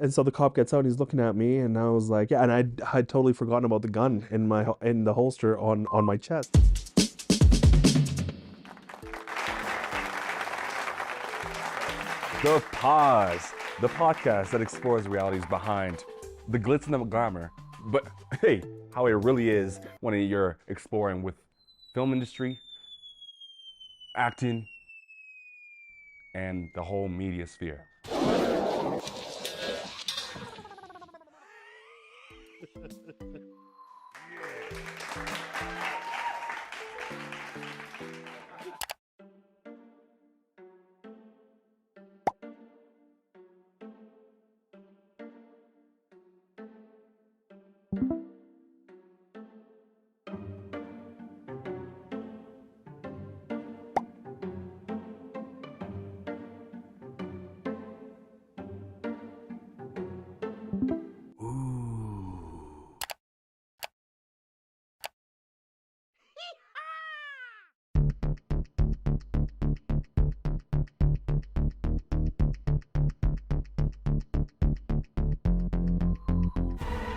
and so the cop gets out and he's looking at me and I was like, yeah, and I'd totally forgotten about the gun in the holster on my chest. The Pause, the podcast that explores the realities behind the glitz and the glamour, but hey, how it really is when you're exploring with film industry, acting, and the whole media sphere.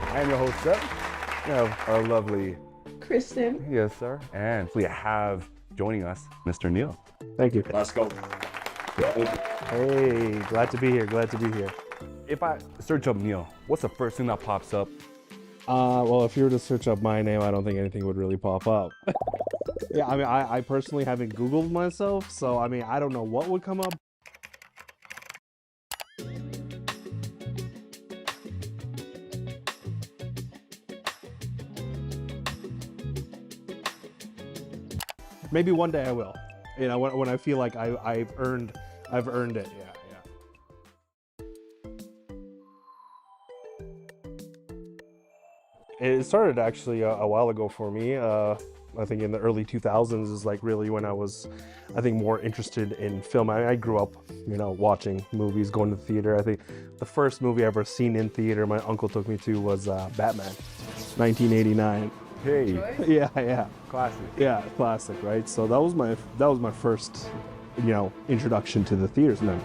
I am your host, Seth. We have our lovely Kristen. yes, sir, and we have joining us, Mr. Neel. Thank you. Let's go. Hey, glad to be here. Glad to be here. If I search up Neel, what's the first thing that pops up? Well, if you were to search up my name, I don't think anything would really pop up. Yeah, I mean, I personally haven't Googled myself, so I mean, I don't know what would come up. Maybe one day I will. You know, when I feel like I've earned it. Yeah. It started actually a while ago for me. I think in the early 2000s is like really when I was, I think, more interested in film. I grew up, you know, watching movies, going to the theater. I think the first movie I ever seen in theater my uncle took me to was Batman, 1989. Hey, Yeah. classic. Yeah, classic, right? So that was my first, you know, introduction to the theaters, and then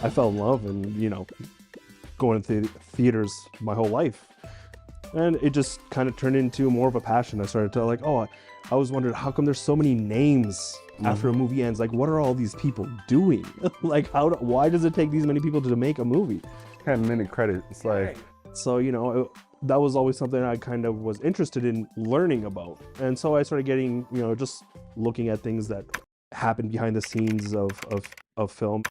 I fell in love, and you know, going to theaters my whole life, and it just kind of turned into more of a passion. I started to like, I always wondered how come there's so many names after a movie ends. Like, what are all these people doing? Like, why does it take these many people to make a movie? 10-minute credit. It's like, So, you know, that was always something I kind of was interested in learning about. And so I started getting, you know, just looking at things that happen behind the scenes of film.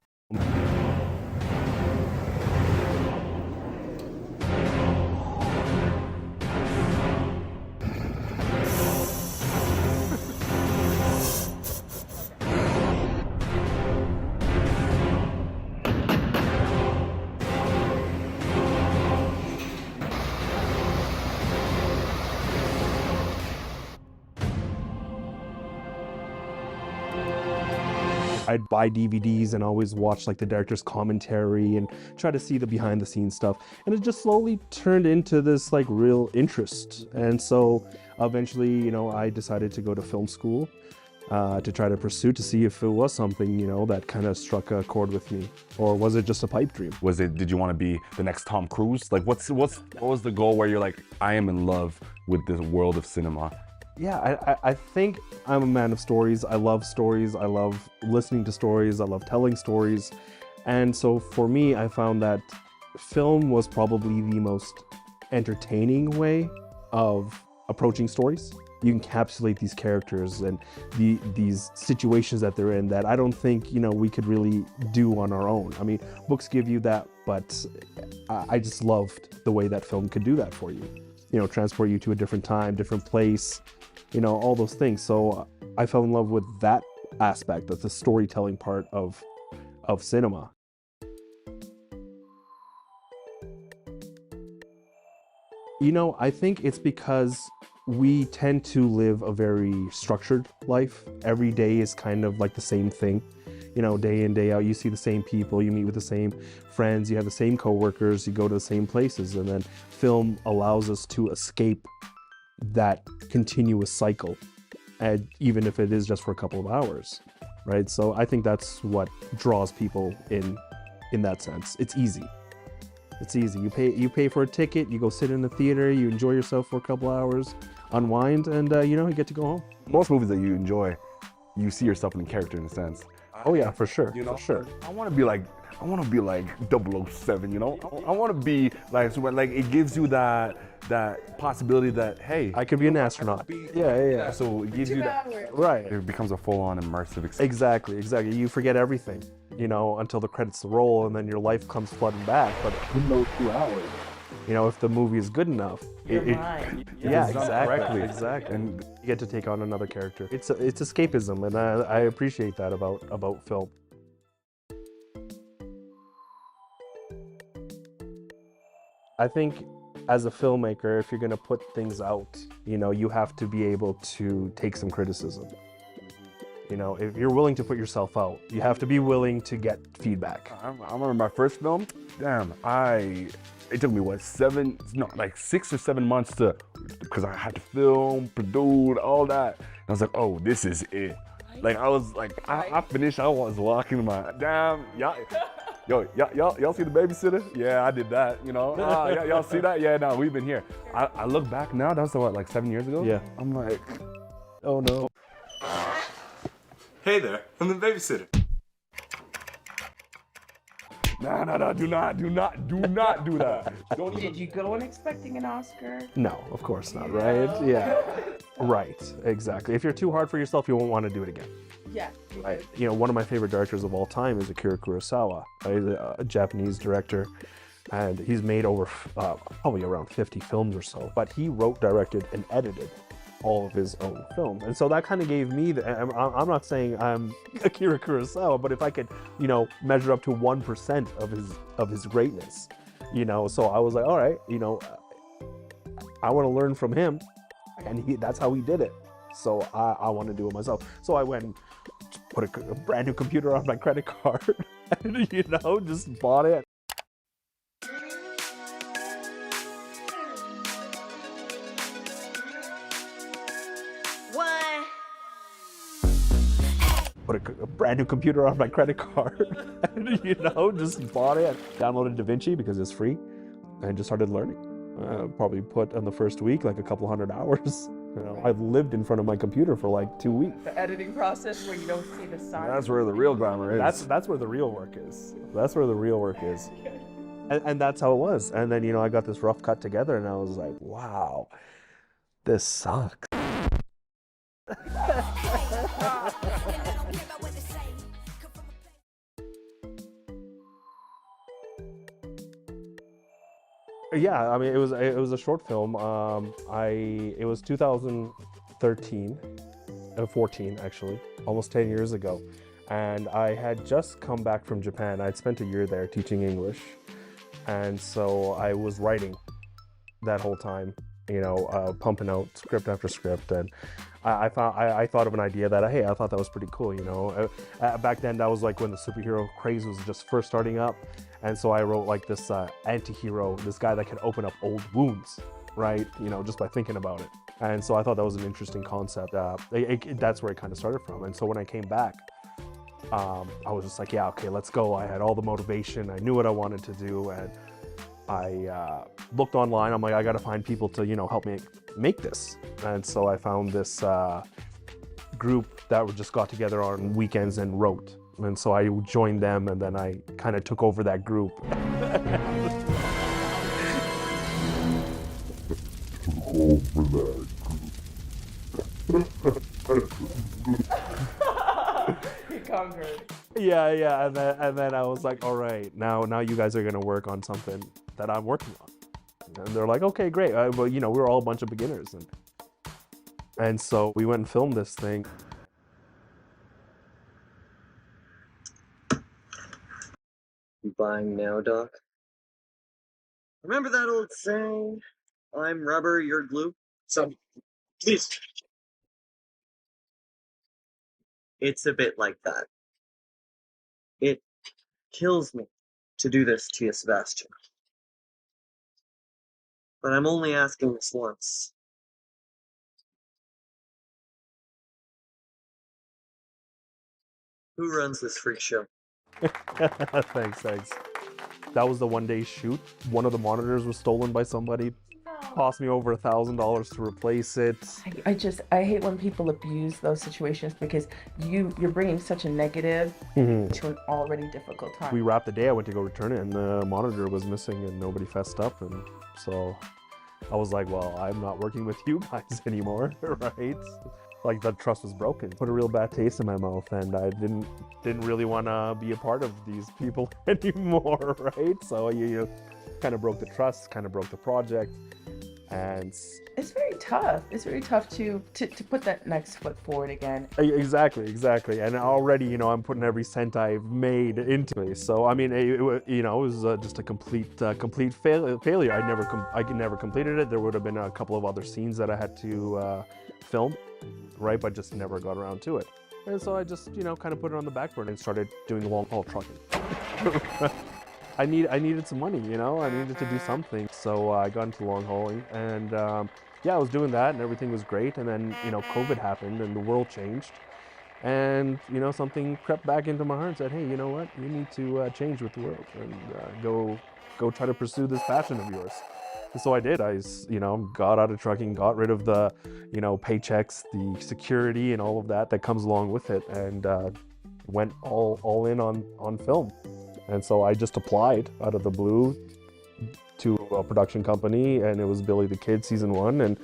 I'd buy DVDs and always watch like the director's commentary and try to see the behind the scenes stuff. And it just slowly turned into this like real interest. And so eventually, you know, I decided to go to film school to try to pursue to see if it was something, you know, that kind of struck a chord with me, or was it just a pipe dream? did you want to be the next Tom Cruise? Like, what was the goal where you're like, I am in love with this world of cinema? Yeah, I think I'm a man of stories. I love stories. I love listening to stories. I love telling stories. And so for me, I found that film was probably the most entertaining way of approaching stories. You encapsulate these characters and these situations that they're in that I don't think, you know, we could really do on our own. I mean, books give you that, but I just loved the way that film could do that for you. You know, transport you to a different time, different place, you know, all those things. So I fell in love with that aspect, that's the storytelling part of cinema. You know, I think it's because we tend to live a very structured life. Every day is kind of like the same thing. You know, day in, day out, you see the same people, you meet with the same friends, you have the same coworkers, you go to the same places, and then film allows us to escape that continuous cycle, and even if it is just for a couple of hours, right? So I think that's what draws people in that sense. It's easy. It's easy. You pay for a ticket, you go sit in the theater, you enjoy yourself for a couple hours, unwind, and you get to go home. Most movies that you enjoy, you see yourself in the character in a sense. Oh yeah, for sure. For sure. I want to be like 007, I want to be like it gives you that possibility that, hey, I could be an astronaut. Yeah. so it gives you that, Right. it becomes a full-on immersive experience. Exactly. You forget everything, until the credits roll, and then your life comes flooding back. But in those 2 hours, if the movie is good enough, Your mind. yeah, It's done correctly. exactly. And You get to take on another character. It's escapism, and I appreciate that about film. I think as a filmmaker, if you're going to put things out, you have to be able to take some criticism. If you're willing to put yourself out, you have to be willing to get feedback. I remember my first film. Damn, it took me 6 or 7 months because I had to film, produce, all that. And I was like, oh, this is it. Like I was like, I finished. I was walking my damn. Y'all see The Babysitter? Yeah, I did that. Y'all see that? Yeah, no, we've been here. I look back now. That was like 7 years ago. Yeah. I'm like, Oh no. Hey there, I'm the babysitter. no, do not do that. Don't even. Did you go in expecting an Oscar? No, of course not, right? Yeah. Right, exactly. If you're too hard for yourself, you won't want to do it again. Yeah. Right. One of my favorite directors of all time is Akira Kurosawa. He's a Japanese director, and he's made over probably around 50 films or so. But he wrote, directed, and edited all of his own films, and so that kind of gave me I'm not saying I'm Akira Kurosawa, but if I could, measure up to 1% of his greatness, so I was like, all right, I want to learn from him, and that's how he did it. So I want to do it myself. So I went and put a brand new computer on my credit card, and just bought it. Put a brand new computer on my credit card, and just bought it. Downloaded DaVinci because it's free, and just started learning. Probably put on the first week like a couple hundred hours. I've lived in front of my computer for like 2 weeks. The editing process where you don't see the sign. That's where the real glamour is. That's where the real work is. That's where the real work is. And that's how it was. And then I got this rough cut together, and I was like, wow, this sucks. Yeah, I mean, it was a short film. It was 2013, 14 actually, almost 10 years ago, and I had just come back from Japan. I'd spent a year there teaching English, and so I was writing that whole time, pumping out script after script, and I thought of an idea that I thought that was pretty cool. Back then that was like when the superhero craze was just first starting up. And so I wrote like this anti-hero, this guy that can open up old wounds, right? Just by thinking about it. And so I thought that was an interesting concept. That's where it kind of started from. And so when I came back, I was just like, yeah, okay, let's go. I had all the motivation. I knew what I wanted to do. And I looked online. I'm like, I got to find people to, help me make this. And so I found this group that just got together on weekends and wrote. And so I joined them, and then I kind of took over that group. You conquered. Yeah, and then I was like, all right, now you guys are gonna work on something that I'm working on. And they're like, okay, great. Well, we're all a bunch of beginners, and so we went and filmed this thing. You buying now, Doc? Remember that old saying, I'm rubber, you're glue? So, please. It's a bit like that. It kills me to do this to you, Sebastian. But I'm only asking this once. Who runs this freak show? Thanks. That was the one-day shoot. One of the monitors was stolen by somebody. Cost me over $1,000 to replace it. I hate when people abuse those situations because you're bringing such a negative to an already difficult time. We wrapped the day, I went to go return it, and the monitor was missing and nobody fessed up. And so I was like, well, I'm not working with you guys anymore, right? Like, the trust was broken. Put a real bad taste in my mouth, and I didn't really want to be a part of these people anymore, right? So you kind of broke the trust, kind of broke the project. And it's very tough. It's very tough to put that next foot forward again. Exactly. And already, I'm putting every cent I've made into it. So I mean, it was just a complete failure. I never completed it. There would have been a couple of other scenes that I had to film, right? But just never got around to it. And so I just, kind of put it on the back burner and started doing long haul trucking. I needed some money, I needed to do something. So I got into long hauling, and I was doing that and everything was great. And then, COVID happened and the world changed. And, something crept back into my heart and said, hey, you know what? You need to change with the world and go try to pursue this passion of yours. And so I did. I, got out of trucking, got rid of the, paychecks, the security and all of that comes along with it, and went all in on film. And so I just applied out of the blue to a production company, and it was Billy the Kid season 1. And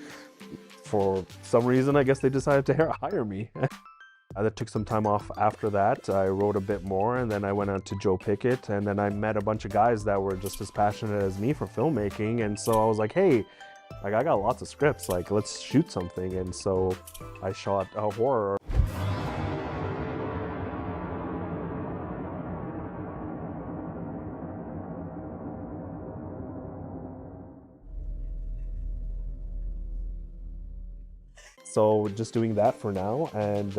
for some reason, I guess they decided to hire me. I took some time off after that. I wrote a bit more, and then I went out to Joe Pickett, and then I met a bunch of guys that were just as passionate as me for filmmaking. And so I was like, hey, I got lots of scripts, let's shoot something. And so I shot a horror. So just doing that for now, and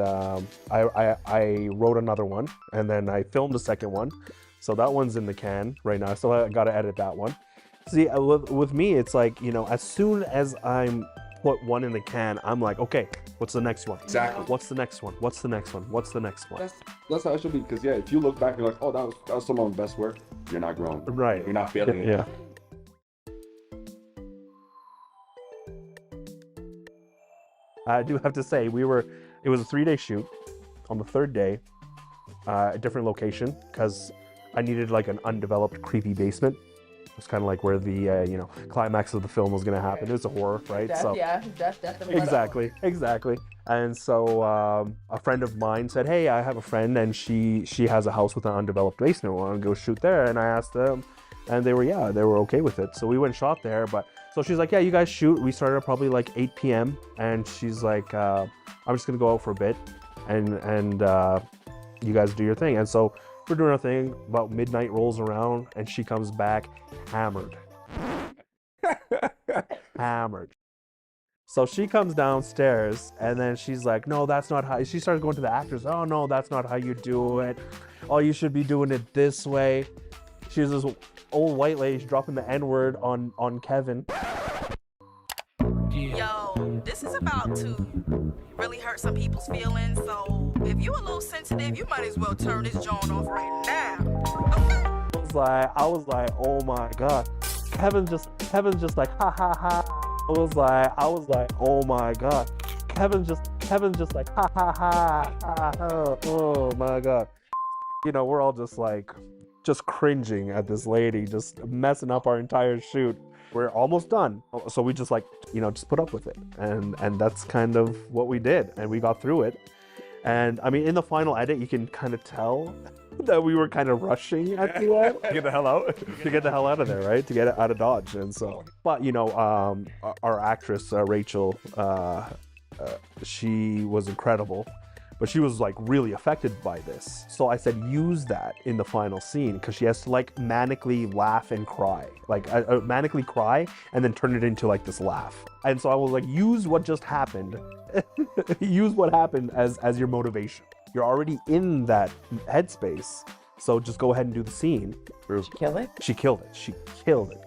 I wrote another one, and then I filmed a second one. So that one's in the can right now. So I got to edit that one. See, with me, it's like, as soon as I'm put one in the can, I'm like, okay, what's the next one? Exactly. What's the next one? What's the next one? What's the next one? That's how it should be. Because if you look back, you're like, oh, that was some of my best work. You're not growing. Right. You're not feeling it. Yeah. I do have to say, it was a 3-day shoot. On the third day, a different location, because I needed an undeveloped, creepy basement. It's kind of like where the climax of the film was going to happen. It was a horror, right? Death. Exactly. And so a friend of mine said, hey, I have a friend, and she has a house with an undeveloped basement. Want to go shoot there? And I asked them, and they were okay with it. So we went and shot there. But so she's like, yeah, you guys shoot. We started at probably 8 p.m. And she's like, I'm just gonna go out for a bit, and you guys do your thing. And so we're doing our thing. About midnight rolls around, and she comes back hammered. So she comes downstairs, and then she's like, no, that's not how. She started going to the actors. Oh no, that's not how you do it. Oh, you should be doing it this way. She was this old white lady dropping the N-word on Kevin. Yo, this is about to really hurt some people's feelings, so if you're a little sensitive, you might as well turn this joint off right now. Okay? I was like, oh my god. Kevin's just like, ha ha ha. I was like, oh my god. Kevin's just like, ha ha ha. Oh my god. We're all just cringing at this lady, just messing up our entire shoot. We're almost done. So we just just put up with it. And that's kind of what we did. And we got through it. And I mean, in the final edit, you can kind of tell that we were kind of rushing at the end. To get the hell out. To get the hell out of there, right? To get it out of Dodge. And so, but our actress, Rachel, she was incredible. But she was really affected by this. So I said, use that in the final scene, because she has to manically laugh and cry. Manically cry and then turn it into this laugh. And so I was like, use what just happened. Use what happened as your motivation. You're already in that headspace. So just go ahead and do the scene. Did she kill it? She killed it. She killed it.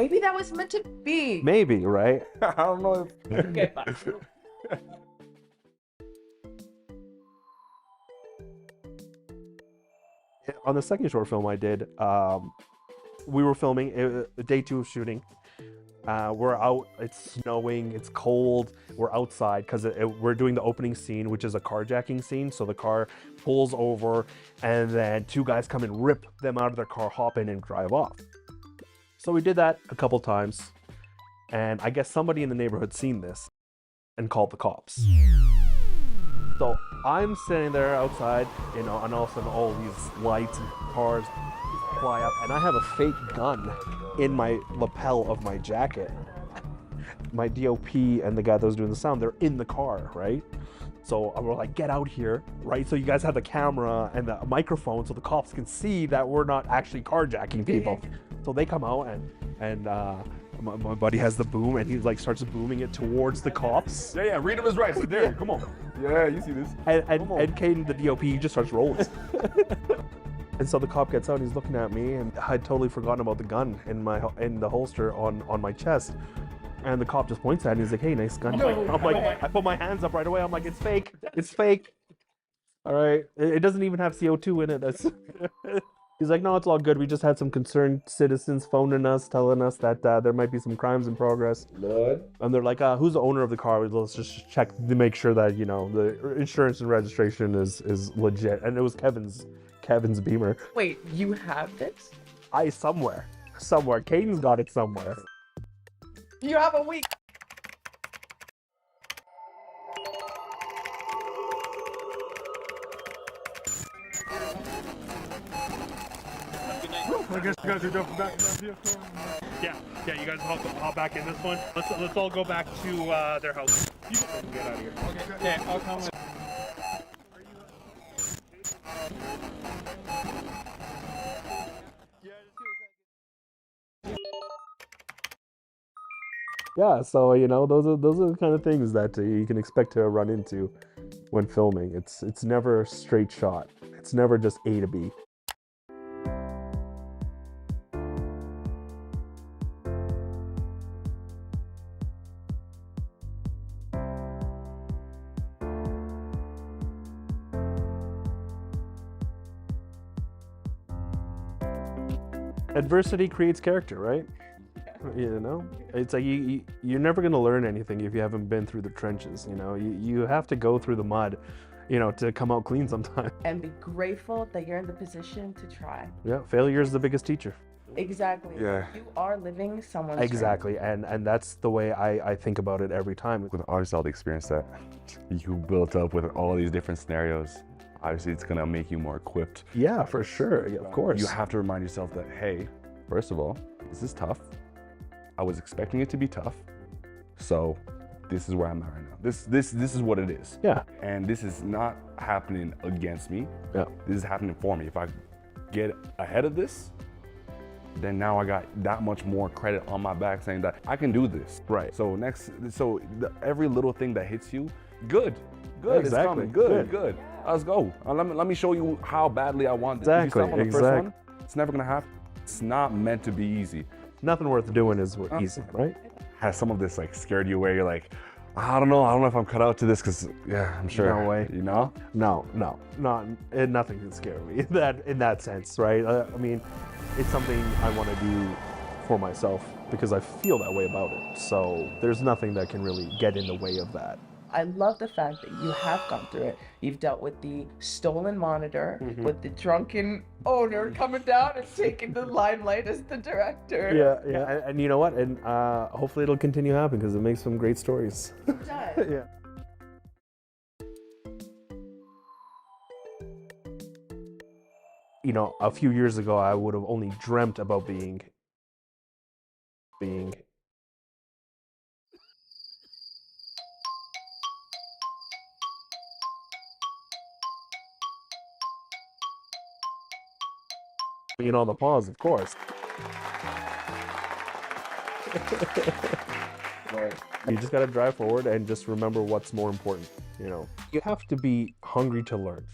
Maybe that was meant to be. Maybe, right? I don't know if... Okay, fine. On the second short film I did, we were filming day 2 of shooting. We're out, it's snowing, it's cold, we're outside because we're doing the opening scene, which is a carjacking scene. So the car pulls over and then 2 guys come and rip them out of their car, hop in and drive off. So we did that a couple times, and I guess somebody in the neighborhood seen this and called the cops. So I'm sitting there outside, you know, and all of a sudden all these lights and cars fly up, and I have a fake gun in my lapel of my jacket. My DOP and the guy that was doing the sound, they're in the car, right? So we're like, get out here, right? So you guys have the camera and the microphone so the cops can see that we're not actually carjacking people. So they come out and my buddy has the boom and he like starts booming it towards the cops. Yeah, read him his rights. There, come on. Yeah, you see this. And Caden, the DOP, he just starts rolling. And so the cop gets out and he's looking at me, and I'd totally forgotten about the gun in the holster on my chest. And the cop just points at it and he's like, hey, nice gun. I'm like, I put my hands up right away. I'm like, it's fake. It's fake. All right. It doesn't even have CO2 in it. That's He's like, no, it's all good. We just had some concerned citizens phoning us, telling us that there might be some crimes in progress. Blood. And they're like, who's the owner of the car? Let's just check to make sure that, you know, the insurance and registration is legit. And it was Kevin's Beamer. Wait, you have this? Somewhere. Caden's got it somewhere. You have a week. I guess you guys are jumping back in that vehicle. Yeah, you guys hop back in this one. Let's all go back to their house. You can get out of here. Okay, yeah, I'll come with. Yeah, so, you know, those are the kind of things that you can expect to run into when filming. It's never a straight shot. It's never just A to B. Adversity creates character, right? You know, it's like you're never going to learn anything if you haven't been through the trenches. You know, you have to go through the mud, you know, to come out clean sometimes. And be grateful that you're in the position to try. Yeah, failure is the biggest teacher. Exactly. Yeah. You are living someone's Exactly, and that's the way I think about it every time. With obviously all the experience that you built up with all these different scenarios, obviously it's gonna make you more equipped. Yeah, for sure. Yeah, of course. You have to remind yourself that, hey, first of all, this is tough. I was expecting it to be tough, so this is where I'm at right now. This is what it is. Yeah. And this is not happening against me. Yeah. This is happening for me. If I get ahead of this, then now I got that much more credit on my back saying that I can do this. Right. So every little thing that hits you, good. Exactly. It's coming. Good. Let's go. Let me show you how badly I want this. Exactly. If you stop on the first one, it's never gonna happen. It's not meant to be easy. Nothing worth doing is easy, right? Has some of this like scared you where you're like, I don't know if I'm cut out to this, because yeah, I'm sure. No way. You know? No, nothing can scare me in that sense, right? I mean, it's something I want to do for myself because I feel that way about it. So there's nothing that can really get in the way of that. I love the fact that you have gone through it. You've dealt with the stolen monitor, with the drunken owner coming down and taking the limelight as the director. Yeah. And you know what? And hopefully it'll continue happening because it makes some great stories. It does. Yeah. You know, a few years ago, I would have only dreamt about being on the pause, of course. You just gotta drive forward and just remember what's more important. You know, you have to be hungry to learn.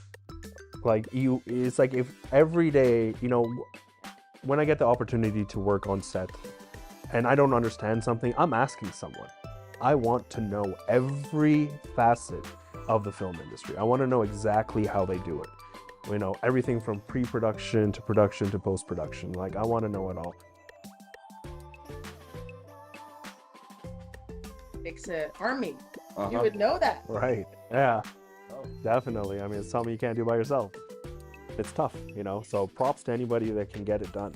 It's like if every day, you know, when I get the opportunity to work on set and I don't understand something, I'm asking someone. I want to know every facet of the film industry. I want to know exactly how they do it. You know, everything from pre-production to production to post-production. Like, I want to know it all. It's an army. You would know that. Right, yeah, definitely. I mean, it's something you can't do by yourself. It's tough, you know, so props to anybody that can get it done.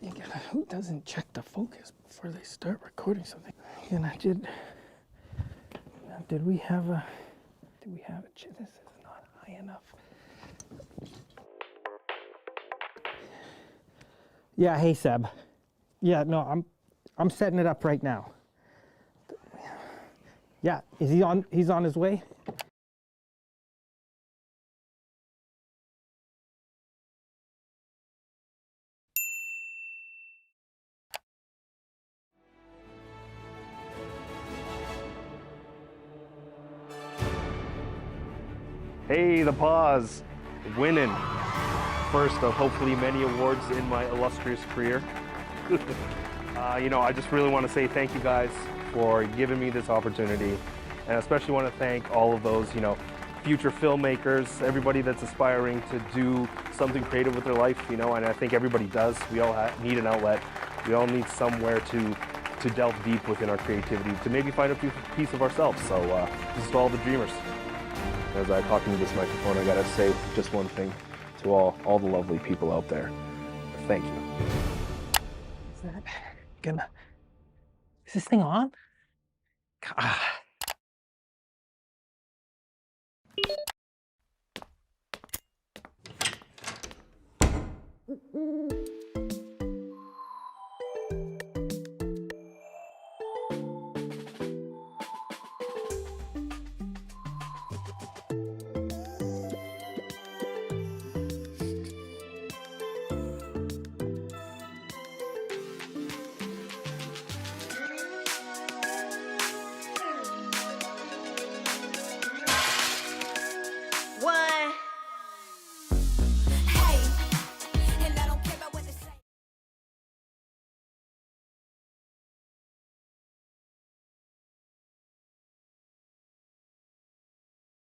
You gotta, who doesn't check the focus before they start recording something? You know, did we have a, this is not high enough. Yeah, hey Seb. Yeah, no, I'm setting it up right now. Yeah, is he on, he's on his way? Hey, the pause, winning. First of hopefully many awards in my illustrious career. You know, I just really want to say thank you guys for giving me this opportunity. And I especially want to thank all of those, you know, future filmmakers, everybody that's aspiring to do something creative with their life, you know, and I think everybody does. We all need an outlet. We all need somewhere to delve deep within our creativity, to maybe find a piece of ourselves. So this is to all the dreamers. As I talk into this microphone, I gotta say just one thing to all the lovely people out there. Thank you. Is that gonna, is this thing on? God.